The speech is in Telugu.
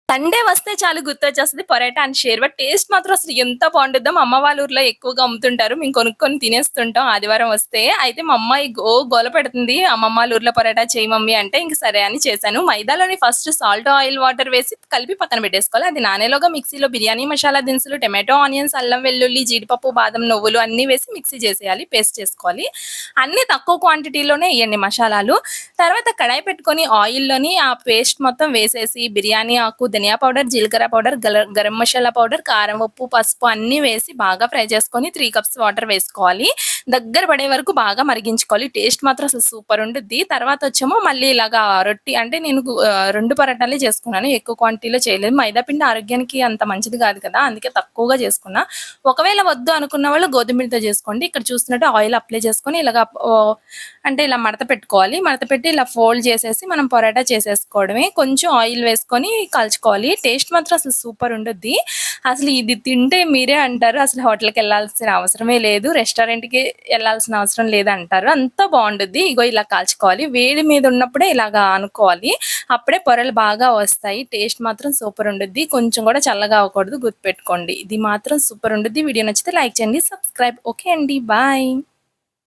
సండే వస్తే చాలు గుర్తొచ్చేస్తది పరోటా అండ్ షేర్వా. టేస్ట్ మాత్రం అసలు ఎంత బావుండిద్దో. మా అమ్మ వాళ్ళ ఊర్లో ఎక్కువగా అమ్ముతుంటారు. మేము కొనుక్కొని తినేస్తుంటాం ఆదివారం వస్తే. అయితే మా అమ్మాయి గోల పెడుతుంది. అమ్మమ్మ వాళ్ళ ఊర్లో పరోటా చెయ్యి మమ్మీ అంటే ఇంక సరే అని చేశాను. మైదాలోని ఫస్ట్ సాల్ట్, ఆయిల్, వాటర్ వేసి కలిపి పక్కన పెట్టేసుకోవాలి. అది నానేలోగా మిక్సీలో బిర్యానీ మసాలా దినుసులు, టమాటో, ఆనియన్స్, అల్లం, వెల్లుల్లి, జీడిపప్పు, బాదం, నువ్వులు అన్నీ వేసి మిక్సీ చేసేయాలి. పేస్ట్ చేసుకోవాలి. అన్నీ తక్కువ క్వాంటిటీలోనే ఎయ్యండి మషాలాలు. తర్వాత కడాయి పెట్టుకొని ఆయిల్‌లోని ఆ పేస్ట్ మొత్తం వేసేసి బిర్యానీ ఆకు, ధనియా పౌడర్, జీలకర్ర పౌడర్, గరం మసాలా పౌడర్, కారం, ఉప్పు, పసుపు అన్నీ వేసి బాగా ఫ్రై చేసుకొని 3 కప్స్ వాటర్ వేసుకోవాలి. దగ్గర పడే వరకు బాగా మరిగించుకోవాలి. టేస్ట్ మాత్రం అసలు సూపర్ ఉండిద్ది. తర్వాతొచ్చేమో మళ్ళీ ఇలాగా రొట్టి అంటే నేను 2 పరోటాలే చేసుకున్నాను. ఎక్కువ క్వాంటిటీలో చేయలేదు. మైదా పిండి ఆరోగ్యానికి అంత మంచిది కాదు కదా! అందుకే తక్కువగా చేసుకున్నా. ఒకవేళ వద్దు అనుకున్న వాళ్ళు గోధుమ పిండితో చేసుకోండి. ఇక్కడ చూస్తున్నట్టు ఆయిల్ అప్లై చేసుకొని ఇలాగా అంటే ఇలా మడత పెట్టుకోవాలి. మడత పెట్టి ఇలా ఫోల్డ్ చేసేసి మనం పరోటా చేసేసుకోవడమే. కొంచెం ఆయిల్ వేసుకొని కాల్చుకోవాలి. టేస్ట్ మాత్రం అసలు సూపర్ ఉండుద్ది. అసలు ఇది తింటే మీరే అంటారు అసలు హోటల్‌కెళ్ళాల్సిన అవసరమే లేదు. రెస్టారెంట్‌కి ఎళ్ళాల్సిన అవసరం లేదంటారు. అంత బావుండుద్ది. ఇగో ఇలా కాల్చుకోవాలి. వేడి మీద ఉన్నప్పుడే ఇలాగా అనుకోవాలి. అప్పుడే పొరలు బాగా వస్తాయి. టేస్ట్ మాత్రం సూపర్ ఉండుద్ది. కొంచెం కూడా చల్లగా అవ్వకూడదు గుర్తుపెట్టుకోండి. ఇది మాత్రం సూపర్ ఉండుద్ది. వీడియో నచ్చితే లైక్ చేయండి. సబ్స్క్రైబ్. ఓకే అండి. బాయ్.